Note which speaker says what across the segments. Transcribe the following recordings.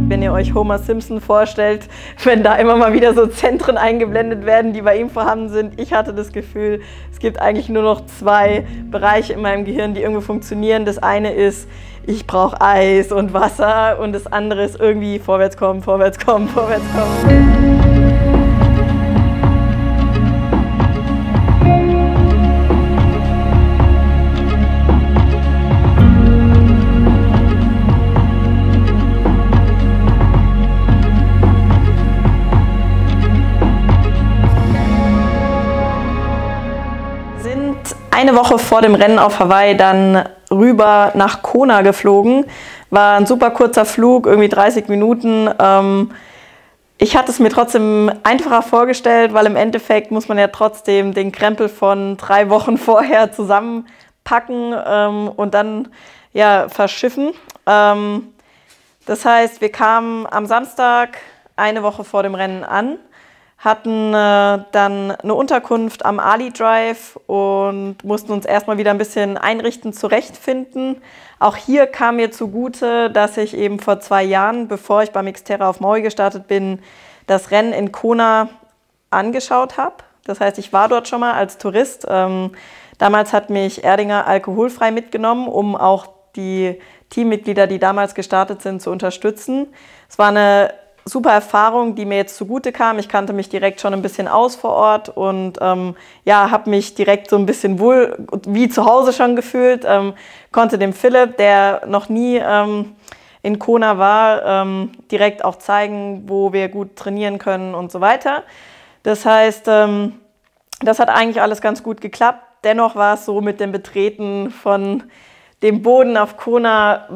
Speaker 1: Wenn ihr euch Homer Simpson vorstellt, wenn da immer mal wieder so Zentren eingeblendet werden, die bei ihm vorhanden sind. Ich hatte das Gefühl, es gibt eigentlich nur noch zwei Bereiche in meinem Gehirn, die irgendwie funktionieren. Das eine ist, ich brauche Eis und Wasser, und das andere ist irgendwie vorwärts kommen, vorwärts kommen, vorwärts kommen. Eine Woche vor dem Rennen auf Hawaii dann rüber nach Kona geflogen. War ein super kurzer Flug, irgendwie 30 Minuten. Ich hatte es mir trotzdem einfacher vorgestellt, weil im Endeffekt muss man ja trotzdem den Krempel von 3 Wochen vorher zusammenpacken und dann ja, verschiffen. Das heißt, wir kamen am Samstag eine Woche vor dem Rennen an, hatten dann eine Unterkunft am Ali Drive und mussten uns erstmal wieder ein bisschen einrichten, zurechtfinden. Auch hier kam mir zugute, dass ich eben vor 2 Jahren, bevor ich beim Xterra auf Maui gestartet bin, das Rennen in Kona angeschaut habe. Das heißt, ich war dort schon mal als Tourist. Damals hat mich Erdinger alkoholfrei mitgenommen, um auch die Teammitglieder, die damals gestartet sind, zu unterstützen. Es war eine super Erfahrung, die mir jetzt zugute kam. Ich kannte mich direkt schon ein bisschen aus vor Ort und ja, habe mich direkt so ein bisschen wohl wie zu Hause schon gefühlt. Konnte dem Philipp, der noch nie in Kona war, direkt auch zeigen, wo wir gut trainieren können und so weiter. Das heißt, das hat eigentlich alles ganz gut geklappt. Dennoch war es so, mit dem Betreten von dem Boden auf Kona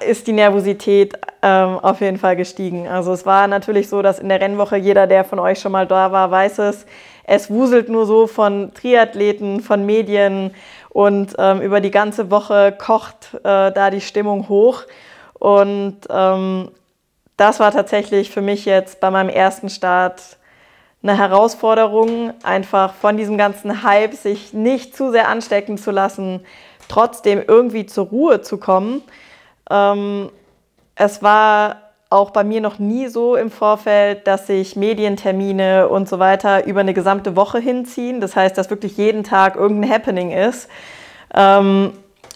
Speaker 1: ist die Nervosität auf jeden Fall gestiegen. Also es war natürlich so, dass in der Rennwoche, jeder, der von euch schon mal da war, weiß es wuselt nur so von Triathleten, von Medien, und über die ganze Woche kocht da die Stimmung hoch. Und das war tatsächlich für mich jetzt bei meinem ersten Start eine Herausforderung, einfach von diesem ganzen Hype sich nicht zu sehr anstecken zu lassen, trotzdem irgendwie zur Ruhe zu kommen. Es war auch bei mir noch nie so im Vorfeld, dass sich Medientermine und so weiter über eine gesamte Woche hinziehen. Das heißt, dass wirklich jeden Tag irgendein Happening ist.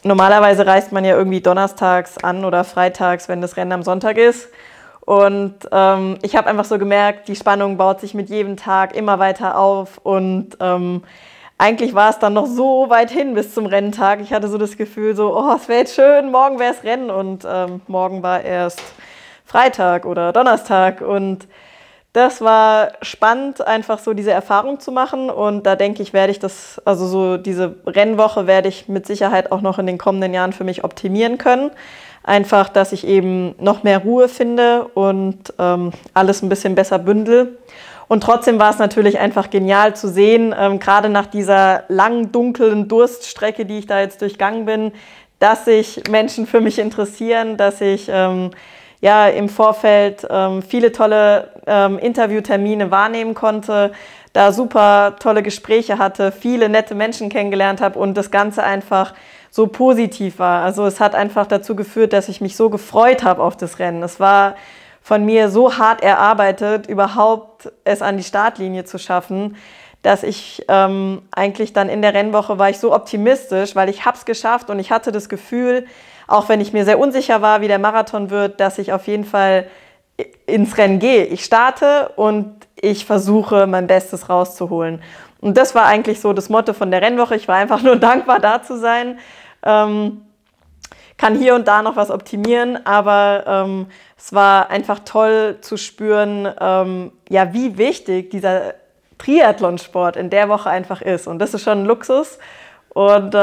Speaker 1: Normalerweise reist man ja irgendwie donnerstags an oder freitags, wenn das Rennen am Sonntag ist. Und ich habe einfach so gemerkt, die Spannung baut sich mit jedem Tag immer weiter auf, und eigentlich war es dann noch so weit hin bis zum Renntag. Ich hatte so das Gefühl, so, oh, es wäre jetzt schön, morgen wäre es Rennen, und morgen war erst Freitag oder Donnerstag, und das war spannend, einfach so diese Erfahrung zu machen, und da denke ich, werde ich das, also so diese Rennwoche werde ich mit Sicherheit auch noch in den kommenden Jahren für mich optimieren können. Einfach, dass ich eben noch mehr Ruhe finde und alles ein bisschen besser bündel. Und trotzdem war es natürlich einfach genial zu sehen, gerade nach dieser langen, dunklen Durststrecke, die ich da jetzt durchgangen bin, dass sich Menschen für mich interessieren, dass ich ja, im Vorfeld viele tolle Interviewtermine wahrnehmen konnte, da super tolle Gespräche hatte, viele nette Menschen kennengelernt habe und das Ganze einfach so positiv war. Also es hat einfach dazu geführt, dass ich mich so gefreut habe auf das Rennen. Es war von mir so hart erarbeitet, überhaupt es an die Startlinie zu schaffen, dass ich eigentlich dann in der Rennwoche war ich so optimistisch, weil ich habe es geschafft, und ich hatte das Gefühl, auch wenn ich mir sehr unsicher war, wie der Marathon wird, dass ich auf jeden Fall ins Rennen gehe. Ich starte und ich versuche, mein Bestes rauszuholen. Und das war eigentlich so das Motto von der Rennwoche. Ich war einfach nur dankbar, da zu sein. Kann hier und da noch was optimieren, aber es war einfach toll zu spüren, ja, wie wichtig dieser Triathlonsport in der Woche einfach ist. Und das ist schon ein Luxus. Und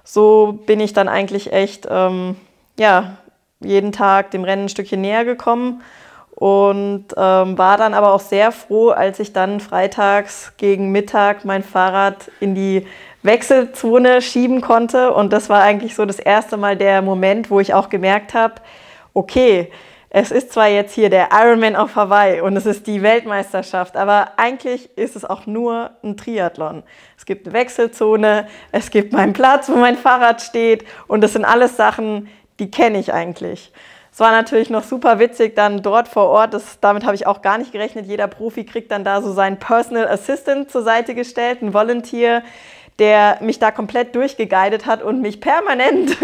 Speaker 1: so bin ich dann eigentlich echt ja, jeden Tag dem Rennen ein Stückchen näher gekommen und war dann aber auch sehr froh, als ich dann freitags gegen Mittag mein Fahrrad in die Wechselzone schieben konnte. Und das war eigentlich so das erste Mal der Moment, wo ich auch gemerkt habe, okay, es ist zwar jetzt hier der Ironman auf Hawaii und es ist die Weltmeisterschaft, aber eigentlich ist es auch nur ein Triathlon. Es gibt eine Wechselzone, es gibt meinen Platz, wo mein Fahrrad steht, und das sind alles Sachen, die kenne ich eigentlich. Es war natürlich noch super witzig dann dort vor Ort, damit habe ich auch gar nicht gerechnet. Jeder Profi kriegt dann da so seinen Personal Assistant zur Seite gestellt, einen Volunteer, der mich da komplett durchgeguidet hat und mich permanent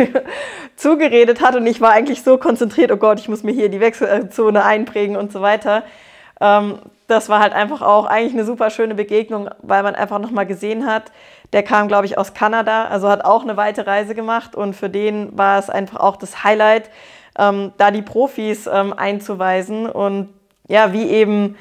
Speaker 1: zugeredet hat. Und ich war eigentlich so konzentriert, oh Gott, ich muss mir hier die Wechselzone einprägen und so weiter. Das war halt einfach auch eigentlich eine super schöne Begegnung, weil man einfach nochmal gesehen hat, der kam, glaube ich, aus Kanada, also hat auch eine weite Reise gemacht. Und für den war es einfach auch das Highlight, da die Profis einzuweisen und ja, wie eben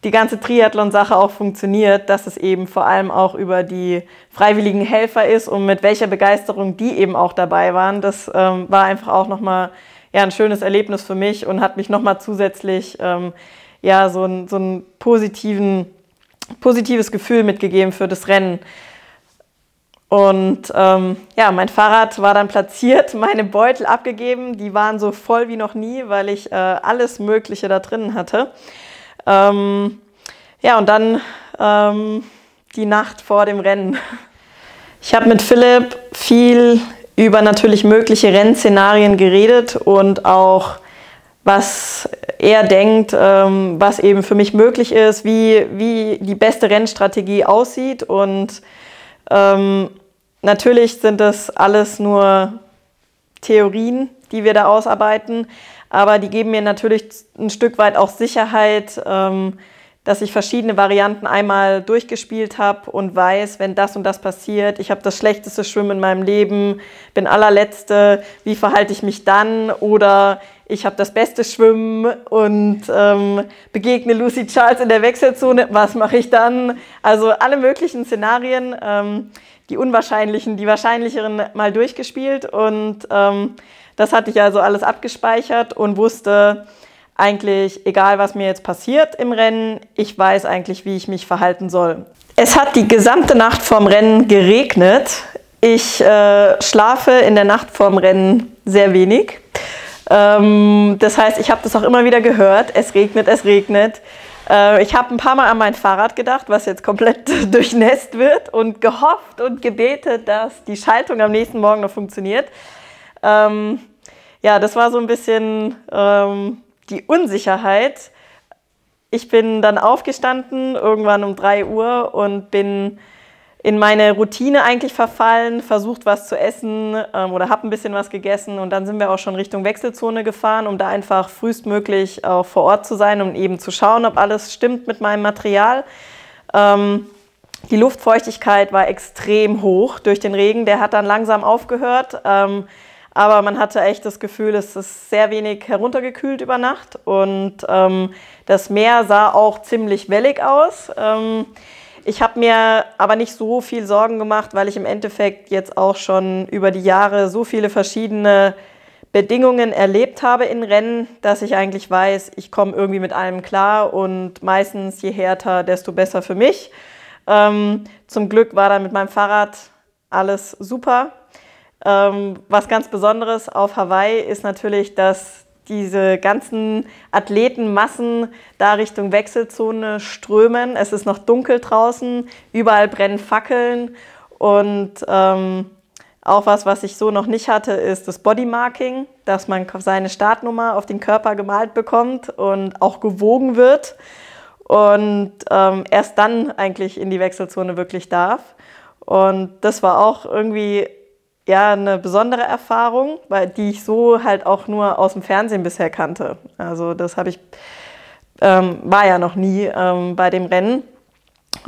Speaker 1: die ganze Triathlon-Sache auch funktioniert, dass es eben vor allem auch über die freiwilligen Helfer ist und mit welcher Begeisterung die eben auch dabei waren. Das war einfach auch nochmal ja, ein schönes Erlebnis für mich und hat mich nochmal zusätzlich ja, so ein positives Gefühl mitgegeben für das Rennen. Und ja, mein Fahrrad war dann platziert, meine Beutel abgegeben, die waren so voll wie noch nie, weil ich alles Mögliche da drin hatte. Ja, und dann die Nacht vor dem Rennen. Ich habe mit Philipp viel über natürlich mögliche Rennszenarien geredet und auch, was er denkt, was eben für mich möglich ist, wie die beste Rennstrategie aussieht. Und natürlich sind das alles nur Theorien, die wir da ausarbeiten, aber die geben mir natürlich ein Stück weit auch Sicherheit, dass ich verschiedene Varianten einmal durchgespielt habe und weiß, wenn das und das passiert, ich habe das schlechteste Schwimmen in meinem Leben, bin allerletzte, wie verhalte ich mich dann? Oder ich habe das beste Schwimmen und begegne Lucy Charles in der Wechselzone, was mache ich dann? Also alle möglichen Szenarien, die unwahrscheinlichen, die wahrscheinlicheren mal durchgespielt und das hatte ich also alles abgespeichert und wusste eigentlich, egal was mir jetzt passiert im Rennen, ich weiß eigentlich, wie ich mich verhalten soll. Es hat die gesamte Nacht vorm Rennen geregnet. Ich schlafe in der Nacht vorm Rennen sehr wenig. Das heißt, ich habe das auch immer wieder gehört, es regnet, es regnet. Ich habe ein paar Mal an mein Fahrrad gedacht, was jetzt komplett durchnässt wird und gehofft und gebetet, dass die Schaltung am nächsten Morgen noch funktioniert. Ja, das war so ein bisschen die Unsicherheit. Ich bin dann aufgestanden, irgendwann um 3 Uhr und bin in meine Routine eigentlich verfallen, versucht was zu essen oder habe ein bisschen was gegessen und dann sind wir auch schon Richtung Wechselzone gefahren, um da einfach frühestmöglich auch vor Ort zu sein, um eben zu schauen, ob alles stimmt mit meinem Material. Die Luftfeuchtigkeit war extrem hoch durch den Regen, der hat dann langsam aufgehört, aber man hatte echt das Gefühl, es ist sehr wenig heruntergekühlt über Nacht und das Meer sah auch ziemlich wellig aus. Ich habe mir aber nicht so viel Sorgen gemacht, weil ich im Endeffekt jetzt auch schon über die Jahre so viele verschiedene Bedingungen erlebt habe in Rennen, dass ich eigentlich weiß, ich komme irgendwie mit allem klar und meistens je härter, desto besser für mich. Zum Glück war dann mit meinem Fahrrad alles super. Was ganz Besonderes auf Hawaii ist natürlich, dass diese ganzen Athletenmassen da Richtung Wechselzone strömen. Es ist noch dunkel draußen, überall brennen Fackeln und auch was ich so noch nicht hatte, ist das Bodymarking, dass man seine Startnummer auf den Körper gemalt bekommt und auch gewogen wird und erst dann eigentlich in die Wechselzone wirklich darf. Und das war auch irgendwie ja, eine besondere Erfahrung, die ich so halt auch nur aus dem Fernsehen bisher kannte. Also das habe ich, war ja noch nie bei dem Rennen.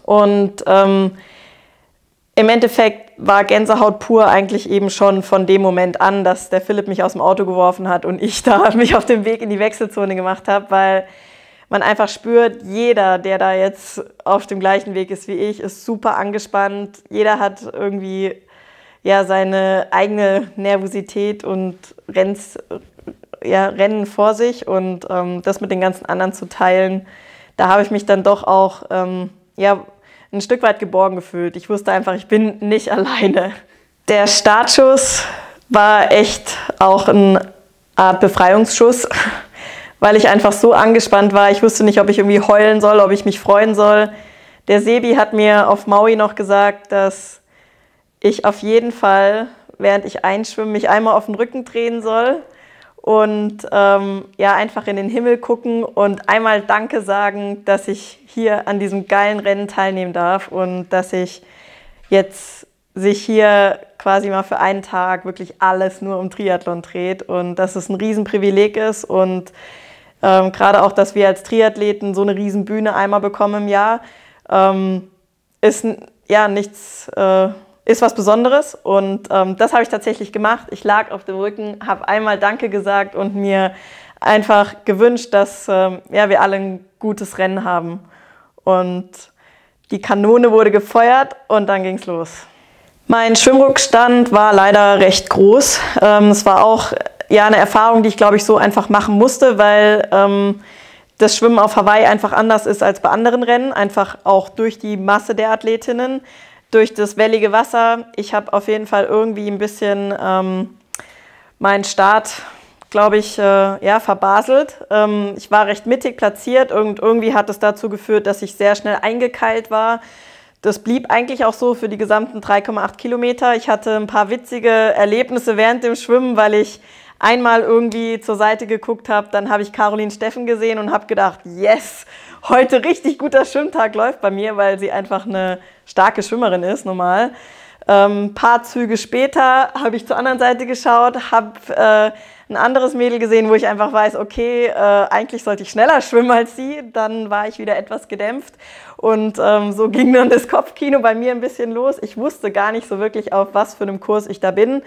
Speaker 1: Und im Endeffekt war Gänsehaut pur eigentlich eben schon von dem Moment an, dass der Philipp mich aus dem Auto geworfen hat und ich da mich auf den Weg in die Wechselzone gemacht habe, weil man einfach spürt, jeder, der da jetzt auf dem gleichen Weg ist wie ich, ist super angespannt. Jeder hat irgendwie ja, seine eigene Nervosität und Rennen vor sich und das mit den ganzen anderen zu teilen, da habe ich mich dann doch auch ja, ein Stück weit geborgen gefühlt. Ich wusste einfach, ich bin nicht alleine. Der Startschuss war echt auch eine Art Befreiungsschuss, weil ich einfach so angespannt war. Ich wusste nicht, ob ich irgendwie heulen soll, ob ich mich freuen soll. Der Sebi hat mir auf Maui noch gesagt, dass ich auf jeden Fall, während ich einschwimme, mich einmal auf den Rücken drehen soll und ja, einfach in den Himmel gucken und einmal Danke sagen, dass ich hier an diesem geilen Rennen teilnehmen darf und dass ich jetzt sich hier quasi mal für einen Tag wirklich alles nur um Triathlon dreht und dass es ein Riesenprivileg ist und gerade auch, dass wir als Triathleten so eine Riesenbühne einmal bekommen im Jahr, ist ja nichts, ist was Besonderes und das habe ich tatsächlich gemacht. Ich lag auf dem Rücken, habe einmal Danke gesagt und mir einfach gewünscht, dass ja, wir alle ein gutes Rennen haben. Und die Kanone wurde gefeuert und dann ging es los. Mein Schwimmrückstand war leider recht groß. Es war auch ja, eine Erfahrung, die ich, glaube ich, so einfach machen musste, weil das Schwimmen auf Hawaii einfach anders ist als bei anderen Rennen. Einfach auch durch die Masse der Athletinnen, durch das wellige Wasser. Ich habe auf jeden Fall irgendwie ein bisschen meinen Start, glaube ich, ja, verbaselt. Ich war recht mittig platziert und irgendwie hat es dazu geführt, dass ich sehr schnell eingekeilt war. Das blieb eigentlich auch so für die gesamten 3,8 Kilometer. Ich hatte ein paar witzige Erlebnisse während dem Schwimmen, weil ich einmal irgendwie zur Seite geguckt habe, dann habe ich Caroline Steffen gesehen und habe gedacht, yes, heute richtig guter Schwimmtag läuft bei mir, weil sie einfach eine starke Schwimmerin ist, normal. Ein paar Züge später habe ich zur anderen Seite geschaut, habe ein anderes Mädel gesehen, wo ich einfach weiß, okay, eigentlich sollte ich schneller schwimmen als sie. Dann war ich wieder etwas gedämpft und so ging dann das Kopfkino bei mir ein bisschen los. Ich wusste gar nicht so wirklich, auf was für einem Kurs ich da bin.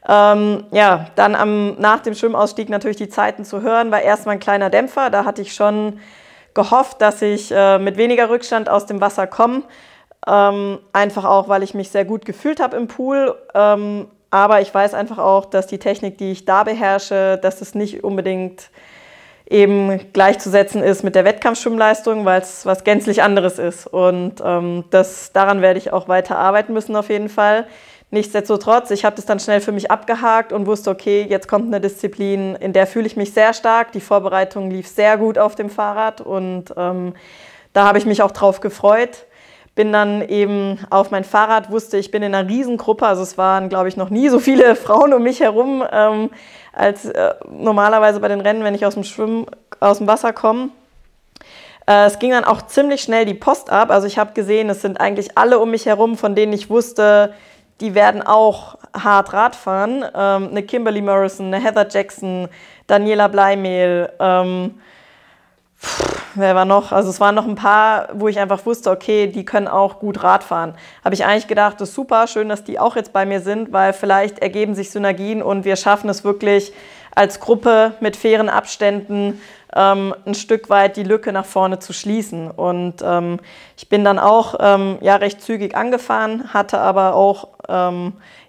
Speaker 1: Ja, dann nach dem Schwimmausstieg natürlich die Zeiten zu hören, war erstmal ein kleiner Dämpfer. Da hatte ich schon gehofft, dass ich mit weniger Rückstand aus dem Wasser komme. Einfach auch, weil ich mich sehr gut gefühlt habe im Pool. Aber ich weiß einfach auch, dass die Technik, die ich da beherrsche, dass es nicht unbedingt eben gleichzusetzen ist mit der Wettkampfschwimmleistung, weil es was gänzlich anderes ist. Und daran werde ich auch weiter arbeiten müssen auf jeden Fall. Nichtsdestotrotz, ich habe das dann schnell für mich abgehakt und wusste, okay, jetzt kommt eine Disziplin, in der fühle ich mich sehr stark. Die Vorbereitung lief sehr gut auf dem Fahrrad und da habe ich mich auch drauf gefreut. Bin dann eben auf mein Fahrrad, wusste, ich bin in einer Riesengruppe, also es waren, glaube ich, noch nie so viele Frauen um mich herum, als normalerweise bei den Rennen, wenn ich aus dem Wasser komme. Es ging dann auch ziemlich schnell die Post ab, also ich habe gesehen, es sind eigentlich alle um mich herum, von denen ich wusste, die werden auch hart Rad fahren. Eine Kimberly Morrison, eine Heather Jackson, Daniela Bleimehl, wer war noch? Also es waren noch ein paar, wo ich einfach wusste, okay, die können auch gut Rad fahren. Habe ich eigentlich gedacht, das ist super, schön, dass die auch jetzt bei mir sind, weil vielleicht ergeben sich Synergien und wir schaffen es wirklich als Gruppe mit fairen Abständen ein Stück weit die Lücke nach vorne zu schließen. Und ich bin dann auch ja, recht zügig angefahren, hatte aber auch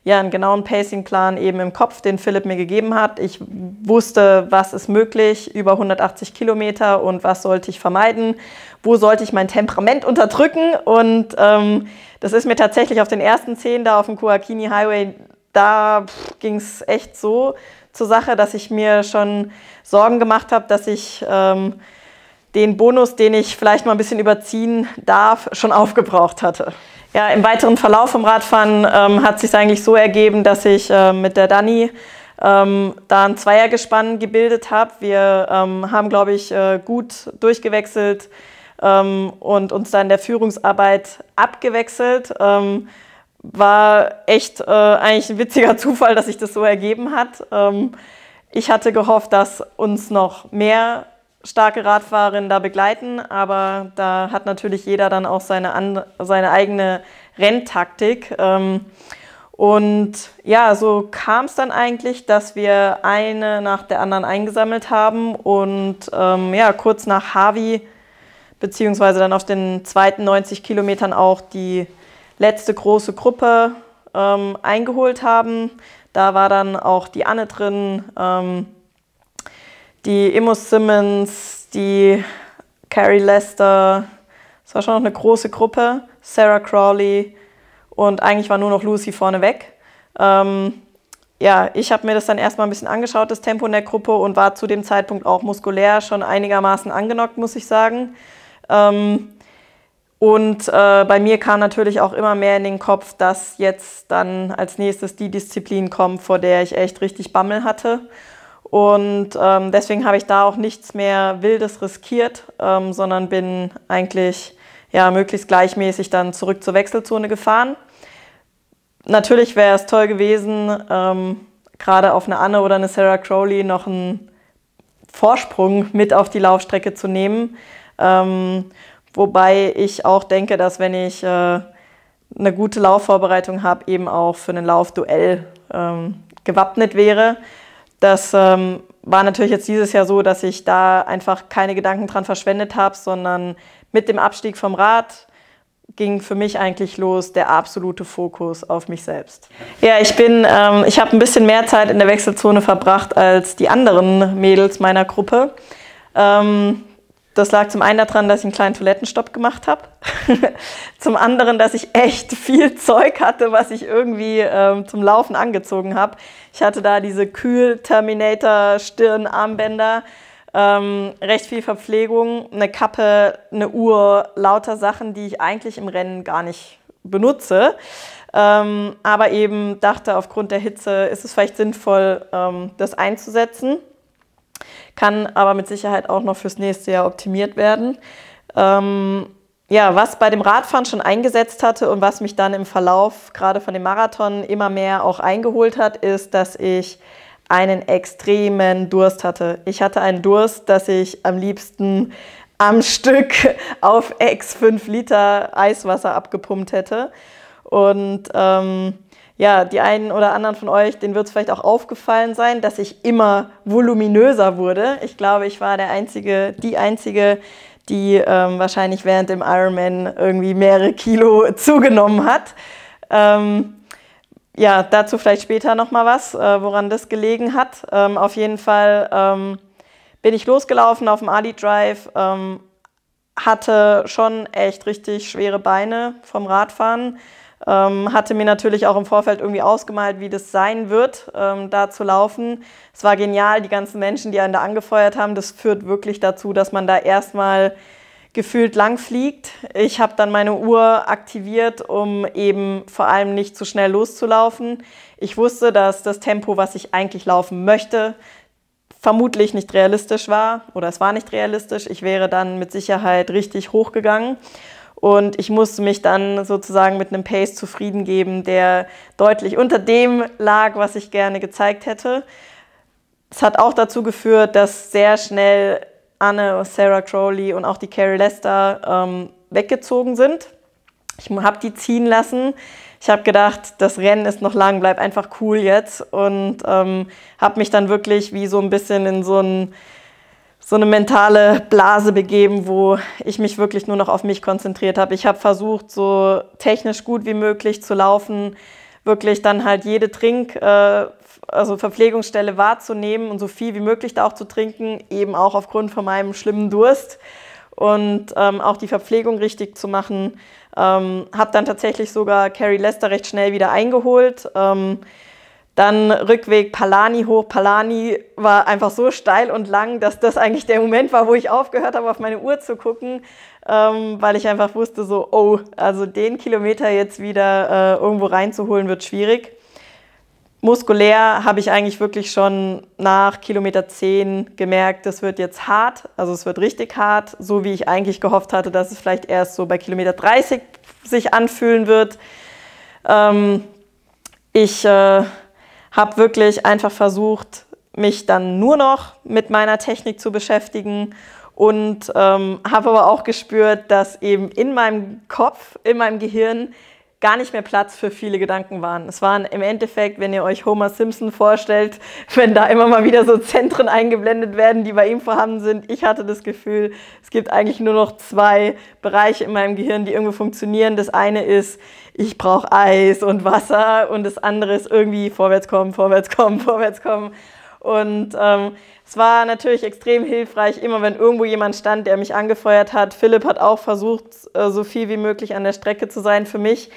Speaker 1: ja, einen genauen Pacingplan eben im Kopf, den Philipp mir gegeben hat. Ich wusste, was ist möglich, über 180 Kilometer und was sollte ich vermeiden, wo sollte ich mein Temperament unterdrücken. Und das ist mir tatsächlich auf den ersten 10 da auf dem Kuakini Highway, da ging es echt so zur Sache, dass ich mir schon Sorgen gemacht habe, dass ich den Bonus, den ich vielleicht mal ein bisschen überziehen darf, schon aufgebraucht hatte. Ja, im weiteren Verlauf vom Radfahren hat es sich eigentlich so ergeben, dass ich mit der Dani da ein Zweiergespann gebildet habe. Wir haben, glaube ich, gut durchgewechselt und uns dann in der Führungsarbeit abgewechselt. War echt eigentlich ein witziger Zufall, dass sich das so ergeben hat. Ich hatte gehofft, dass uns noch mehr starke Radfahrerinnen da begleiten, aber da hat natürlich jeder dann auch seine eigene Renntaktik. Und ja, so kam es dann eigentlich, dass wir eine nach der anderen eingesammelt haben und ja, kurz nach Hawi, beziehungsweise dann auf den zweiten 90 Kilometern auch die letzte große Gruppe eingeholt haben. Da war dann auch die Anne drin, die Immo Simmons, die Carrie Lester, es war schon noch eine große Gruppe, Sarah Crawley und eigentlich war nur noch Lucy vorneweg. Ja, ich habe mir das dann erstmal ein bisschen angeschaut, das Tempo in der Gruppe und war zu dem Zeitpunkt auch muskulär schon einigermaßen angenockt, muss ich sagen. Und bei mir kam natürlich auch immer mehr in den Kopf, dass jetzt dann als nächstes die Disziplin kommt, vor der ich echt richtig Bammel hatte. Und deswegen habe ich da auch nichts mehr Wildes riskiert, sondern bin eigentlich ja, möglichst gleichmäßig dann zurück zur Wechselzone gefahren. Natürlich wäre es toll gewesen, gerade auf eine Anne oder eine Sarah Crowley noch einen Vorsprung mit auf die Laufstrecke zu nehmen. Wobei ich auch denke, dass wenn ich eine gute Laufvorbereitung habe, eben auch für ein Laufduell gewappnet wäre. Das war natürlich jetzt dieses Jahr so, dass ich da einfach keine Gedanken dran verschwendet habe, sondern mit dem Abstieg vom Rad ging für mich eigentlich los der absolute Fokus auf mich selbst. Ja, ich habe ein bisschen mehr Zeit in der Wechselzone verbracht als die anderen Mädels meiner Gruppe. Das lag zum einen daran, dass ich einen kleinen Toilettenstopp gemacht habe. Zum anderen, dass ich echt viel Zeug hatte, was ich irgendwie zum Laufen angezogen habe. Ich hatte da diese Kühl-Terminator-Stirn-Armbänder, recht viel Verpflegung, eine Kappe, eine Uhr, lauter Sachen, die ich eigentlich im Rennen gar nicht benutze. Aber eben dachte, aufgrund der Hitze ist es vielleicht sinnvoll, das einzusetzen. Kann aber mit Sicherheit auch noch fürs nächste Jahr optimiert werden. Ja, was bei dem Radfahren schon eingesetzt hatte und was mich dann im Verlauf gerade von dem Marathon immer mehr auch eingeholt hat, ist, dass ich einen extremen Durst hatte. Ich hatte einen Durst, dass ich am liebsten am Stück auf 5 Liter Eiswasser abgepumpt hätte. Und ja, die einen oder anderen von euch, denen wird es vielleicht auch aufgefallen sein, dass ich immer voluminöser wurde. Ich glaube, ich war die Einzige, die wahrscheinlich während dem Ironman irgendwie mehrere Kilo zugenommen hat. Ja, dazu vielleicht später nochmal was, woran das gelegen hat. Auf jeden Fall bin ich losgelaufen auf dem Ali Drive, hatte schon echt richtig schwere Beine vom Radfahren. Hatte mir natürlich auch im Vorfeld irgendwie ausgemalt, wie das sein wird, da zu laufen. Es war genial, die ganzen Menschen, die einen da angefeuert haben. Das führt wirklich dazu, dass man da erstmal gefühlt lang fliegt. Ich habe dann meine Uhr aktiviert, um eben vor allem nicht zu schnell loszulaufen. Ich wusste, dass das Tempo, was ich eigentlich laufen möchte, vermutlich nicht realistisch war oder es war nicht realistisch. Ich wäre dann mit Sicherheit richtig hochgegangen. Und ich musste mich dann sozusagen mit einem Pace zufrieden geben, der deutlich unter dem lag, was ich gerne gezeigt hätte. Es hat auch dazu geführt, dass sehr schnell Anne, Sarah Crowley und auch die Carrie Lester weggezogen sind. Ich habe die ziehen lassen. Ich habe gedacht, das Rennen ist noch lang, bleib einfach cool jetzt. Und habe mich dann wirklich wie so ein bisschen in so eine mentale Blase begeben, wo ich mich wirklich nur noch auf mich konzentriert habe. Ich habe versucht, so technisch gut wie möglich zu laufen, wirklich dann halt jede also Verpflegungsstelle wahrzunehmen und so viel wie möglich da auch zu trinken, eben auch aufgrund von meinem schlimmen Durst und auch die Verpflegung richtig zu machen. Habe dann tatsächlich sogar Carrie Lester recht schnell wieder eingeholt. Dann Rückweg Palani hoch. Palani war einfach so steil und lang, dass das eigentlich der Moment war, wo ich aufgehört habe, auf meine Uhr zu gucken, weil ich einfach wusste, so, oh, also den Kilometer jetzt wieder irgendwo reinzuholen, wird schwierig. Muskulär habe ich eigentlich wirklich schon nach Kilometer 10 gemerkt, das wird jetzt hart, also es wird richtig hart, so wie ich eigentlich gehofft hatte, dass es vielleicht erst so bei Kilometer 30 sich anfühlen wird. Ich habe wirklich einfach versucht, mich dann nur noch mit meiner Technik zu beschäftigen und habe aber auch gespürt, dass eben in meinem Kopf, in meinem Gehirn gar nicht mehr Platz für viele Gedanken waren. Es waren im Endeffekt, wenn ihr euch Homer Simpson vorstellt, wenn da immer mal wieder so Zentren eingeblendet werden, die bei ihm vorhanden sind. Ich hatte das Gefühl, es gibt eigentlich nur noch 2 Bereiche in meinem Gehirn, die irgendwo funktionieren. Das eine ist, ich brauche Eis und Wasser und das andere ist irgendwie vorwärts kommen, vorwärts kommen, vorwärts kommen. Und es war natürlich extrem hilfreich, immer wenn irgendwo jemand stand, der mich angefeuert hat. Philipp hat auch versucht, so viel wie möglich an der Strecke zu sein für mich.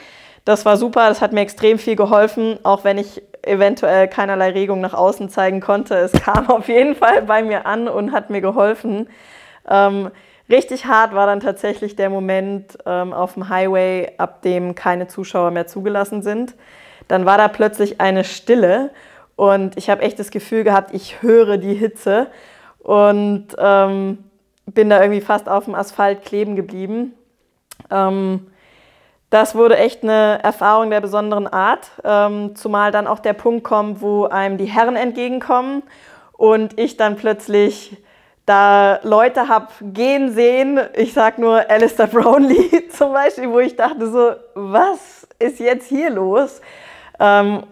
Speaker 1: Das war super, das hat mir extrem viel geholfen, auch wenn ich eventuell keinerlei Regung nach außen zeigen konnte. Es kam auf jeden Fall bei mir an und hat mir geholfen. Richtig hart war dann tatsächlich der Moment auf dem Highway, ab dem keine Zuschauer mehr zugelassen sind. Dann war da plötzlich eine Stille Und ich habe echt das Gefühl gehabt, ich höre die Hitze und bin da irgendwie fast auf dem Asphalt kleben geblieben. Das wurde echt eine Erfahrung der besonderen Art, zumal dann auch der Punkt kommt, wo einem die Herren entgegenkommen und ich dann plötzlich da Leute habe gehen sehen. Ich sag nur Alistair Brownlee zum Beispiel, wo ich dachte so, was ist jetzt hier los?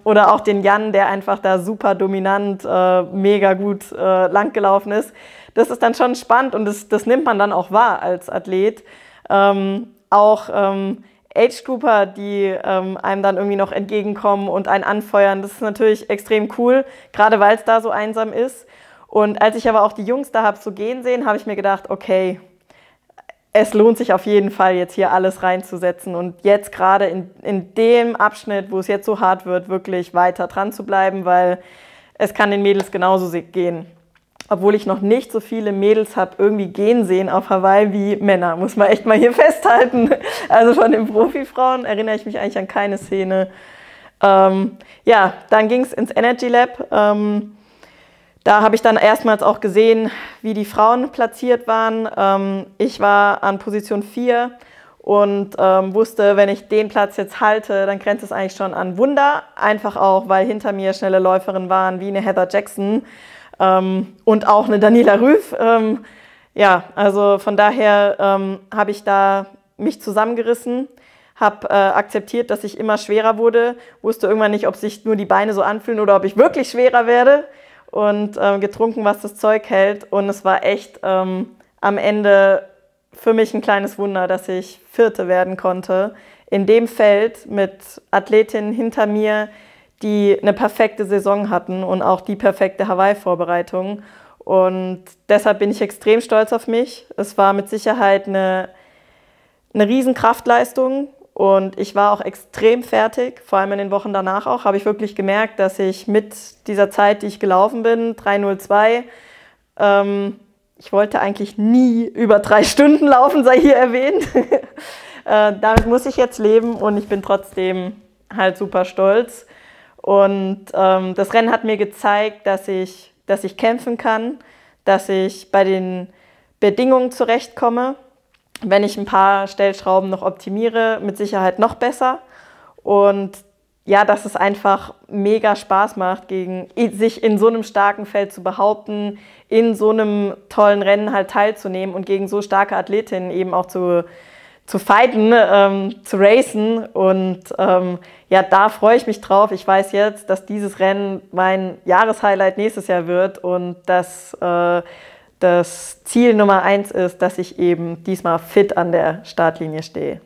Speaker 1: Oder auch den Jan, der einfach da super dominant, mega gut langgelaufen ist. Das ist dann schon spannend und das nimmt man dann auch wahr als Athlet. Auch Age-Grouper, die einem dann irgendwie noch entgegenkommen und einen anfeuern, das ist natürlich extrem cool, gerade weil es da so einsam ist. Und als ich aber auch die Jungs da habe so gehen sehen, habe ich mir gedacht, okay, es lohnt sich auf jeden Fall, jetzt hier alles reinzusetzen und jetzt gerade in dem Abschnitt, wo es jetzt so hart wird, wirklich weiter dran zu bleiben, weil es kann den Mädels genauso gehen. Obwohl ich noch nicht so viele Mädels habe irgendwie gehen sehen auf Hawaii wie Männer, muss man echt mal hier festhalten. Also von den Profifrauen erinnere ich mich eigentlich an keine Szene. Ja, dann ging es ins Energy Lab. Da habe ich dann erstmals auch gesehen, wie die Frauen platziert waren. Ich war an Position 4 und wusste, wenn ich den Platz jetzt halte, dann grenzt es eigentlich schon an Wunder. Einfach auch, weil hinter mir schnelle Läuferinnen waren, wie eine Heather Jackson und auch eine Daniela Ryf. Ja, also von daher habe ich da mich zusammengerissen, habe akzeptiert, dass ich immer schwerer wurde, wusste irgendwann nicht, ob sich nur die Beine so anfühlen oder ob ich wirklich schwerer werde. Und getrunken, was das Zeug hält. Und es war echt am Ende für mich ein kleines Wunder, dass ich Vierte werden konnte. In dem Feld mit Athletinnen hinter mir, die eine perfekte Saison hatten und auch die perfekte Hawaii-Vorbereitung. Und deshalb bin ich extrem stolz auf mich. Es war mit Sicherheit eine riesen Kraftleistung. Und ich war auch extrem fertig, vor allem in den Wochen danach auch, habe ich wirklich gemerkt, dass ich mit dieser Zeit, die ich gelaufen bin, 3:02, ich wollte eigentlich nie über 3 Stunden laufen, sei hier erwähnt. Damit muss ich jetzt leben und ich bin trotzdem halt super stolz. Und das Rennen hat mir gezeigt, dass ich kämpfen kann, dass ich bei den Bedingungen zurechtkomme. Wenn ich ein paar Stellschrauben noch optimiere, mit Sicherheit noch besser. Und ja, dass es einfach mega Spaß macht, sich in so einem starken Feld zu behaupten, in so einem tollen Rennen halt teilzunehmen und gegen so starke Athletinnen eben auch zu fighten, zu racen. Und ja, da freue ich mich drauf. Ich weiß jetzt, dass dieses Rennen mein Jahreshighlight nächstes Jahr wird und dass das Ziel Nummer 1 ist, dass ich eben diesmal fit an der Startlinie stehe.